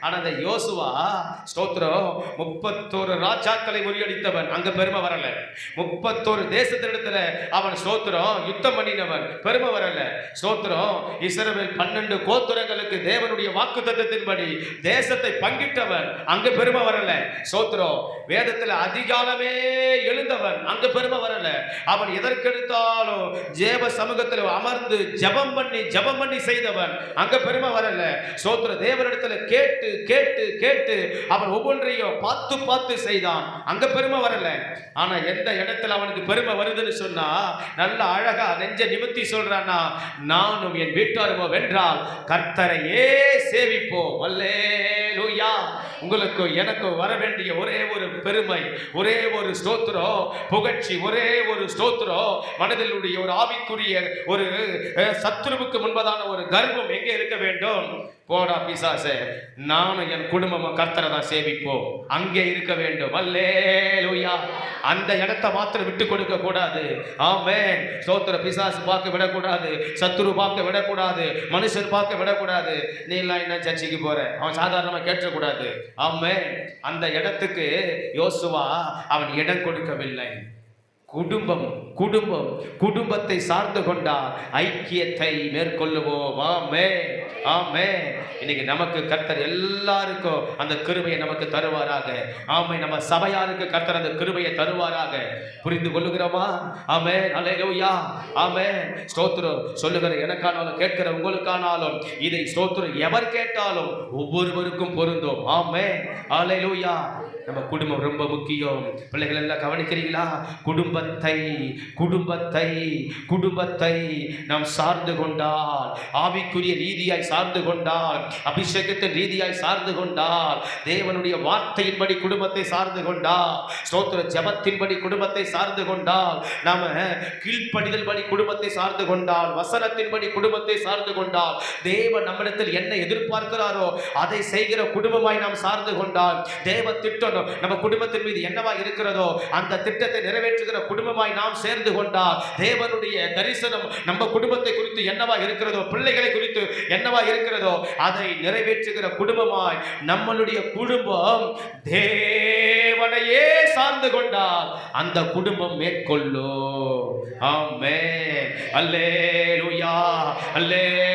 ஆனா அந்த யோசுவா ஸ்தோத்திரம் 31 ராஜாக்களை முறியடித்தவன், அங்க பெருமை வரல. 31 தேசத்திடத்துல அவன் ஸ்தோத்திரம் யுத்தம் பண்ணினவன், பெருமை வரல. ஸ்தோத்திரம் இஸ்ரவேல் 12 கோத்திரங்களுக்கு தேவனுடைய வாக்குத்தத்தத்தின்படி தேசத்தை பங்கிட்டவன், அங்க பெருமை வரல. ஸ்தோத்திரம் வேதத்துல அதிகாலமே எழுந்தவன், அங்க பெருமை வரல. அவன் எதற்கெடுத்தாலும் ஜெப சமூகத்தில் அமர்ந்து ஜெபம் பண்ணி செய்தவன், அங்க பெருமை வரல. ஸ்தோத்திர தேவனிடத்துல கேட்டு கேட்டு கேட்டு அவன் ஒவ்வொன்றையும் பார்த்து பார்த்து செய்தான், அங்க பெருமை வரல. ஆனா எந்த இடத்துல அவனுக்கு பெருமை வருதுன்னு சொன்னா, நல்ல அழகா நெஞ்ச நிமித்தி சொல்றானா, நானும் என் வீட்டாருமோ வென்றால் கர்த்தரையே சேவிப்போம். அல்லேலூயா. உங்களுக்கு எனக்கு வர வேண்டிய ஒரே ஒரு பெருமை, ஒரே ஒரு ஸ்தோத்திரம் புகழ்ச்சி, ஒரே ஒரு ஸ்தோத்திரம் மனதில் உடைய ஒரு ஆவிக்குரிய ஒரு சத்துருவுக்கு முன்பதான ஒரு கர்வம் எங்கே இருக்க வேண்டும்? போடா பிசாசே, நானும் என் குடும்பமும் கர்த்தரை தான் சேவிப்போம், அங்கே இருக்க வேண்டும். அல்லேலூயா. அந்த இடத்தை மாத்திரம் விட்டு கொடுக்க கூடாது. ஆமென். ஸ்தோத்திர பிசாசு பார்க்க விடக்கூடாது, சத்துரு பார்க்க விடக்கூடாது, மனுஷன் பார்க்க விடக்கூடாது. நீ எல்லாம் என்ன சர்ச்சைக்கு போற, அவன் சாதாரணமா கேட்டக்கூடாது. ஆமென். அந்த இடத்துக்கு யோசுவா அவன் இடம் கொடுக்கவில்லை. குடும்பம் குடும்பம் குடும்பத்தை சார்ந்து கொண்டால் ஐக்கியத்தை மேற்கொள்ளுவோம். ஆமென். ஆமென். இன்னைக்கு நமக்கு கர்த்தர் எல்லாருக்கும் அந்த கிருபையை நமக்கு தருவாராக. ஆமென். நம்ம சபையாருக்கு கர்த்தர் அந்த கிருபையை தருவாராக. புரிந்து கொள்ளுகிறோமா? ஆமென். அல்லேலூயா. ஆமென். ஸ்தோத்திரம் சொல்லுகிற எனக்கானாலும் கேட்கிற உங்களுக்கானாலும் இதை ஸ்தோத்திரம் எவர் கேட்டாலும் ஒவ்வொருவருக்கும் பொருந்தும். ஆமென். அல்லேலூயா. நம்ம குடும்பம் ரொம்ப முக்கியம். பிள்ளைகள் எல்லாம் கவனிக்கிறீங்களா? குடும்பத்தை குடும்பத்தை குடும்பத்தை நாம் சார்ந்து கொண்டால், ஆவிக்குரிய ரீதியாய் சார்ந்து கொண்டால், அபிஷேகத்தின் ரீதியாய் சார்ந்து கொண்டால், தேவனுடைய வார்த்தையின்படி குடும்பத்தை சார்ந்து கொண்டால், ஸ்தோத்திர ஜெபத்தின்படி குடும்பத்தை சார்ந்து கொண்டால், நாம கீழ்ப்படிதல் படி குடும்பத்தை சார்ந்து கொண்டால், வசனத்தின்படி குடும்பத்தை சார்ந்து கொண்டால், தேவன் நம்மிடத்தில் என்ன எதிர்பார்க்கிறாரோ அதை செய்கிற குடும்பமாய் நாம் சார்ந்து கொண்டால், தேவ திட்டம் நம்ம குடும்பத்தின் மீது என்னவா இருக்கிறதோ அந்த திட்டத்தை நிறைவேற்றுகிற குடும்பமாய் நாம் சேர்ந்து கொண்டால், தேவனுடைய தரிசனம் நம்ம குடும்பத்தை குறித்து என்னவா இருக்கிறதோ, பிள்ளைகளை குறித்து என்னவா இருக்கிறதோ அதை நிறைவேற்றுகிற குடும்பமாய் நம்மளுடைய குடும்பம் தேவனையே சார்ந்து கொண்டால் அந்த குடும்பம் மேற்கொள்ளும். ஆமென். அல்லேலூயா. அல்லேலூயா.